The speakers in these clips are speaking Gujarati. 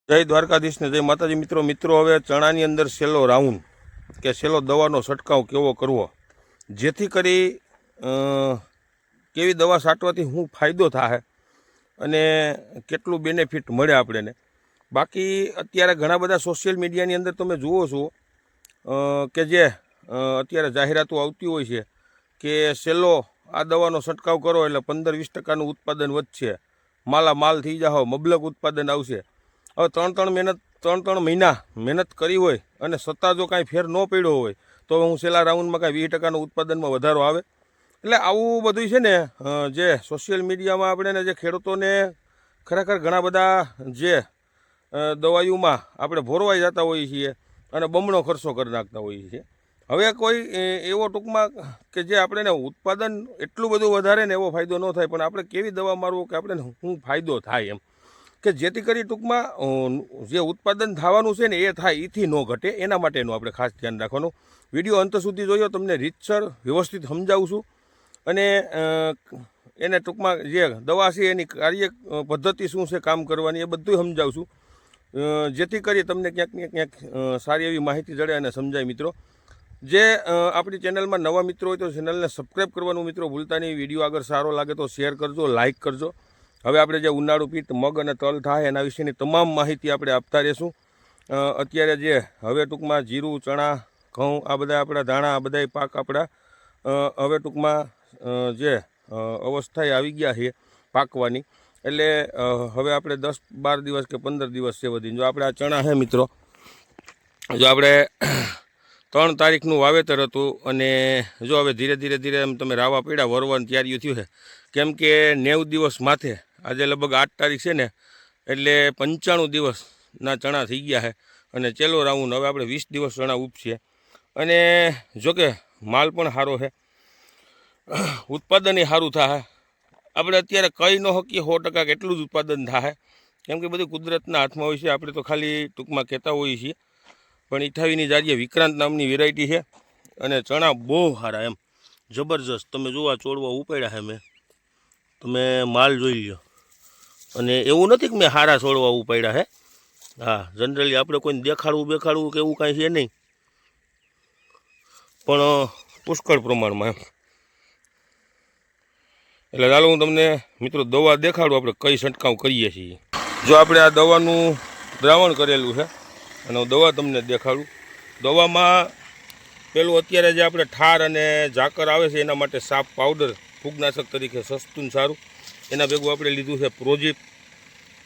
જય દ્વારકાધીશ ને જય માતાજી મિત્રો હવે ચણાની અંદર સેલો રાઉન્ડ કે સેલો દવાનો છંટકાવ કેવો કરવો, જેથી કરી કેવી દવા છાંટવાથી શું ફાયદો થાય અને કેટલું બેનિફિટ મળે આપણને. બાકી અત્યારે ઘણા બધા સોશિયલ મીડિયાની અંદર તમે જુઓ છો કે જે અત્યારે જાહેરાતો આવતી હોય છે કે સેલો આ દવાનો છંટકાવ કરો એટલે 15-20% ઉત્પાદન વધશે, માલ થઈ જાઓ, મબલક ઉત્પાદન આવશે. હવે ત્રણ મહિના મહેનત કરી હોય અને છતાં જો કાંઈ ફેર ન પડ્યો હોય તો હું છેલ્લા રાઉન્ડમાં કાંઈ 20% ઉત્પાદનમાં વધારો આવે. એટલે આવું બધું છે ને જે સોશિયલ મીડિયામાં આપણે જે ખેડૂતોને ખરેખર ઘણા બધા જે દવાઈઓમાં આપણે ભોરવાઈ જતા હોઈએ છીએ અને બમણો ખર્ચો કરી નાખતા હોઈએ છીએ. હવે કોઈ એવો ટૂંકમાં કે જે આપણે ઉત્પાદન એટલું બધું વધારે ને એવો ફાયદો ન થાય, પણ આપણે કેવી દવા મારવો કે આપણે શું ફાયદો થાય એમ, કે જેથી કરી ટૂંકમાં જે ઉત્પાદન થવાનું છે ને એ થાય, એથી ન ઘટે. એના માટેનું આપણે ખાસ ધ્યાન રાખવાનું. વિડીયો અંત સુધી જોયો, તમને રીતસર વ્યવસ્થિત સમજાવું છું અને એને ટૂંકમાં જે દવા છે એની કાર્ય પદ્ધતિ શું છે કામ કરવાની એ બધું સમજાવું છું, જેથી કરી તમને ક્યાંક ને ક્યાંક સારી એવી માહિતી જડે અને સમજાય. મિત્રો જે આપણી ચેનલમાં નવા મિત્રો હોય તો ચેનલને સબસ્ક્રાઈબ કરવાનું મિત્રો ભૂલતા નહીં. વિડીયો આગળ સારો લાગે તો શેર કરજો, લાઇક કરજો. હવે આપણે જે ઉનાળુ પિત્ત મગ અને તલ થાય એના વિશેની તમામ માહિતી આપણે આપતા રહીશું. અત્યારે જે હવે ટૂંકમાં જીરું, ચણા, ઘઉં, આ બધા આપણા ધાણા, આ બધા પાક આપણા હવે ટૂંકમાં જે અવસ્થાએ આવી ગયા છે પાકવાની. એટલે હવે આપણે 10-12 દિવસ કે 15 દિવસ છે વધીને જો આપણે આ ચણા છે મિત્રો, જો આપણે 3 તારીખનું વાવેતર હતું અને જો હવે ધીરે ધીરે એમ તમે રાવા પડ્યા, વરવાનું તૈયારીઓ થયું છે. કેમ કે 90 દિવસ માથે આજે લગભગ 8 તારીખ છે ને, એટલે 95 દિવસના ચણા થઈ ગયા છે અને છેલ્લો રાઉન્ડ હવે આપણે 20 દિવસ ચણા ઉપસીએ. અને જોકે માલ પણ સારો છે, ઉત્પાદન સારું થાય. આપણે અત્યારે કહી ન શકીએ 100% કેટલું જ ઉત્પાદન થાય, કેમ કે બધું કુદરતના હાથમાં હોય છે. આપણે તો ખાલી ટૂંકમાં કહેતા હોઈએ છીએ. પણ 28ની જારીએ વિક્રાંત નામની વેરાયટી છે અને ચણા બહુ સારા એમ જબરજસ્ત. તમે જુઓ છોડવા ઉપાડ્યા છે મેં, તમે માલ જોઈ લો. અને એવું નથી કે મેં સારા છોડવા ઉપાડ્યા છે. હા, જનરલી આપણે કોઈને દેખાડવું કે એવું કાંઈ છે નહીં, પણ પુષ્કળ પ્રમાણમાં એમ. એટલે ચાલો હું તમને મિત્રો દવા દેખાડું આપણે કઈ છંટકાવ કરીએ છીએ. જો આપણે આ દવાનું દ્રાવણ કરેલું છે અને હું દવા તમને દેખાડું. દવામાં પેલું અત્યારે જે આપણે ઠાર અને ઝાકર આવે છે એના માટે સાપ પાવડર ફૂગનાશક તરીકે સસ્તું ને સારું, એના ભેગું આપણે લીધું છે પ્રોજીપ,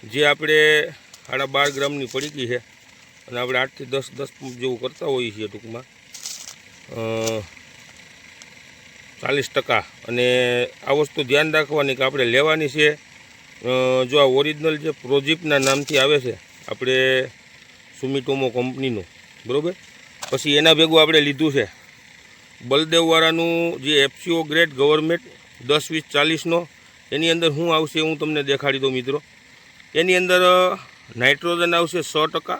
જે આપણે 12.5 ગ્રામની પડીકી છે અને આપણે 8 થી 10 જેવું કરતા હોઈએ છીએ ટૂંકમાં 40%. અને આ વસ્તુ ધ્યાન રાખવાની કે આપણે લેવાની છે જો આ ઓરિજિનલ જે પ્રોજીપના નામથી આવે છે આપણે સુમિટોમો કંપનીનું, બરાબર. પછી એના ભેગું આપણે લીધું છે બલદેવવાળાનું જે FCO ગ્રેડ ગવર્મેન્ટ 10-20-40નો. એની અંદર શું આવશે હું તમને દેખાડી દઉં મિત્રો. એની અંદર નાઇટ્રોજન આવશે 100%,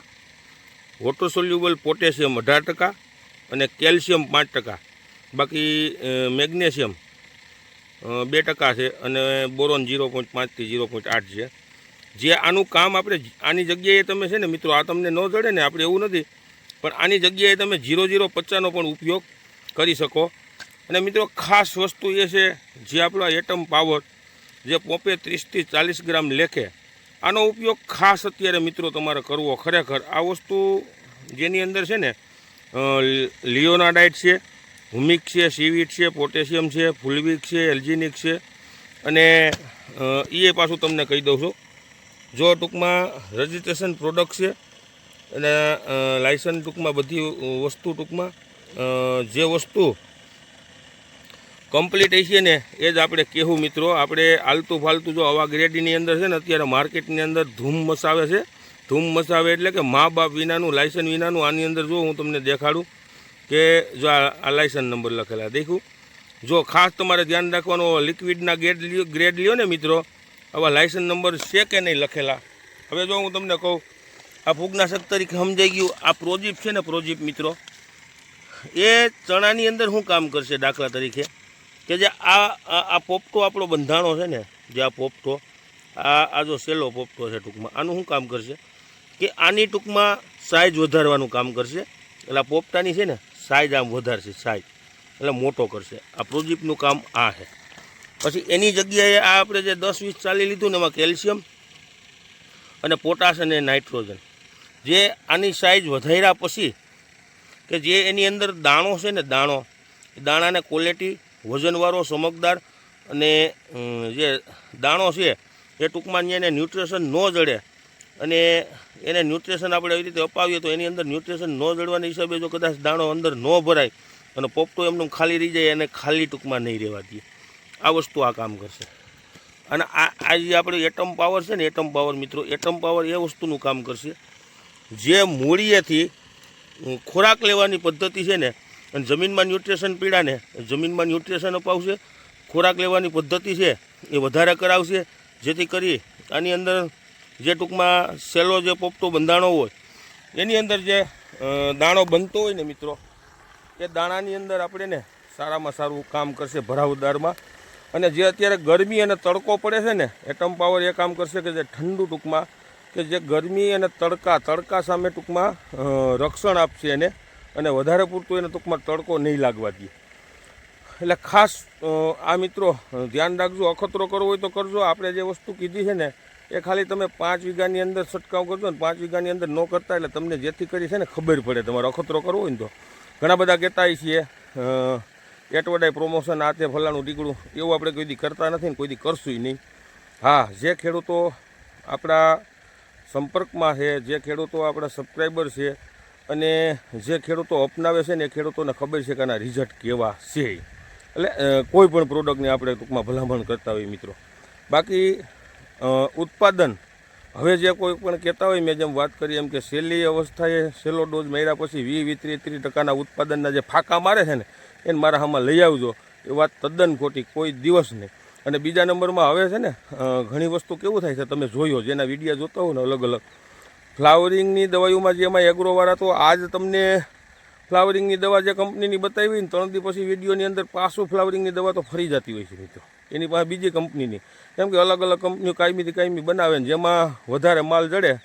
વોટર સોલ્યુબલ પોટેશિયમ 18% અને કેલ્શિયમ 5%. બાકી મેગ્નેશિયમ 2% છે અને બોરોન 0.5 થી 0.8 છે. જે આનું કામ આપણે આની જગ્યાએ તમે છે ને મિત્રો, આ તમને ન જડે ને, આપણે એવું નથી, પણ આની જગ્યાએ તમે 0050નો પણ ઉપયોગ કરી શકો. અને મિત્રો ખાસ વસ્તુ એ છે જે આપણો એટમ પાવર જે પોપે 30 થી 40 ગ્રામ લેખે, આનો ઉપયોગ ખાસ અત્યારે મિત્રો તમારે કરવો. ખરેખર આ વસ્તુ જેની અંદર છે ને લિયોનાડાઇટ છે, હુમિક છે, સીવીટ છે, પોટેશિયમ છે, ફુલવિક છે, એલ્જિનિક છે. અને એ પાછું તમને કહી દઉં છું, જો ટૂંકમાં રજિસ્ટ્રેશન પ્રોડક્ટ છે અને લાયસન્સ ટૂંકમાં બધી વસ્તુ ટૂંકમાં જે વસ્તુ કમ્પ્લીટ હશે ને એ જ આપણે કહેવું મિત્રો. આપણે આલતું ફાલતું જો આવા ગ્રેડની અંદર છે ને અત્યારે માર્કેટની અંદર ધૂમ મચાવે છે. ધૂમ મચાવે એટલે કે મા બાપ વિનાનું, લાયસન્સ વિનાનું. આની અંદર જો હું તમને દેખાડું કે જો આ લાયસન્સ નંબર લખેલા દેખું. જો ખાસ તમારે ધ્યાન રાખવાનું, લિક્વિડના ગ્રેડ લ્યો ને મિત્રો, આવા લાયસન્સ નંબર છે કે નહીં લખેલા. હવે જો હું તમને કહું, આ ફૂગનાશક તરીકે સમજાઈ ગયું. આ પ્રોજીપ છે ને, પ્રોજીપ મિત્રો, એ ચણાની અંદર શું કામ કરશે દાખલા તરીકે, કે જે આ પોપટો આપણો બંધાણો છે ને, જે આ પોપટો, આ જો સેલો પોપટો છે ટૂંકમાં, આનું શું કામ કરશે કે આની ટૂંકમાં સાઇઝ વધારવાનું કામ કરશે. એટલે પોપટાની છે ને સાઇઝ આમ વધારશે, સાઇઝ એટલે મોટો કરશે. આ પ્રોજીપનું કામ આ છે. પછી એની જગ્યાએ આ આપણે જે 10-20 ચાલી લીધું ને એમાં કેલ્શિયમ અને પોટાશ અને નાઇટ્રોજન, જે આની સાઇઝ વધાર્યા પછી કે જે એની અંદર દાણો છે ને દાણાને ક્વોલિટી વજનવાળો ચમકદાર અને જે દાણો છે એ ટૂંકમાં એને ન્યુટ્રિશન ન જડે અને એને ન્યુટ્રિશન આપણે એવી રીતે અપાવીએ તો એની અંદર ન્યુટ્રિશન ન જડવાના હિસાબે જો કદાચ દાણો અંદર ન ભરાય અને પોપટો એમનું ખાલી રહી જાય અને ખાલી ટૂંકમાં નહીં રહેવા દઈએ. આ વસ્તુ આ કામ કરશે. અને આ જે આપણે એટમ પાવર છે ને, એટમ પાવર મિત્રો, એટમ પાવર એ વસ્તુનું કામ કરશે જે મૂળિયેથી ખોરાક લેવાની પદ્ધતિ છે ને, અને જમીનમાં ન્યુટ્રિશન પીડાને જમીનમાં ન્યુટ્રિશન અપાવશે. ખોરાક લેવાની પદ્ધતિ છે એ વધારે કરાવશે, જેથી કરી આની અંદર જે ટૂંકમાં સેલો જે પોપટો બંધાણો હોય એની અંદર જે દાણો બનતો હોય ને મિત્રો, એ દાણાની અંદર આપણે ને સારામાં સારું કામ કરશે ભરાવદારમાં. અને જે અત્યારે ગરમી અને તડકો પડે છે ને, એટમ પાવર એ કામ કરશે કે જે ઠંડુ ટૂંકમાં કે જે ગરમી અને તડકા સામે ટૂંકમાં રક્ષણ આપશે એને, અને વધારે પૂરતું એને ટૂંકમાં તડકો નહીં લાગવા દે. એટલે ખાસ આ મિત્રો ધ્યાન રાખજો. અખતરો કરવો હોય તો કરજો. આપણે જે વસ્તુ કીધી છે ને એ ખાલી તમે 5 વીઘાની અંદર છંટકાવ કરજો ને 5 વીઘાની અંદર ન કરતા, એટલે તમને જેથી કરી છે ને ખબર પડે. તમારે અખતરો કરવો હોય ને તો ઘણા બધા કહેતા હોય છીએ એટવડાય પ્રમોશન આ તે ફલાણું ટીકડું, એવું આપણે કોઈ દી કરતા નથી ને કોઈ દી કરશું નહીં. હા, જે ખેડૂતો આપણા સંપર્કમાં છે, જે ખેડૂતો આપણા સબસ્ક્રાઈબર છે અને જે ખેડૂતો અપનાવે છે ને એ ખેડૂતોને ખબર છે કે આના રિઝલ્ટ કેવા છે. એટલે કોઈ પણ પ્રોડક્ટની આપણે ટૂંકમાં ભલામણ કરતા હોઈએ મિત્રો. બાકી ઉત્પાદન હવે જે કોઈ પણ કહેતા હોય, મેં જેમ વાત કરી એમ કે છેલ્લી અવસ્થાએ છેલ્લો ડોઝ માર્યા પછી 20-30% ઉત્પાદનના જે ફાંકા મારે છે ને એને મારા હામાં લઈ આવજો, એ વાત તદ્દન ખોટી, કોઈ દિવસ નહીં. અને બીજા નંબરમાં હવે છે ને ઘણી વસ્તુ કેવું થાય છે, તમે જોયો જેના વિડીયો જોતા હો ને અલગ અલગ ફ્લાવરિંગની દવાઈઓમાં જે એમાં એગ્રોવાળા તો આજ તમને ફ્લાવરિંગની દવા જે કંપનીની બતાવી ને 3 દી પછી વિડીયોની અંદર પાછું ફ્લાવરિંગની દવા તો ફરી જતી હોય છે મિત્રો, એની પાસે બીજી કંપનીની. કેમ કે અલગ અલગ કંપનીઓ કાયમીથી કાયમી બનાવે ને જેમાં વધારે માલ જડે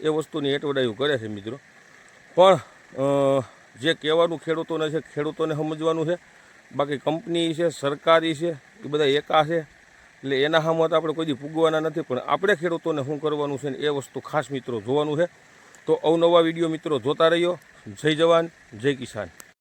એ વસ્તુની એટવડાયું કરે છે મિત્રો. પણ જે કહેવાનું ખેડૂતોને છે, ખેડૂતોને સમજવાનું છે. બાકી કંપની છે, સરકારી છે, એ બધા એકા છે, એટલે એના સામે તો આપણે કોઈ દી પૂગવાના નથી. પણ આપણે ખેડૂતોને શું કરવાનું છે ને એ વસ્તુ ખાસ મિત્રો જોવાનું છે. તો અવનવા વિડીયો મિત્રો જોતા રહ્યો. જય જવાન, જય કિસાન.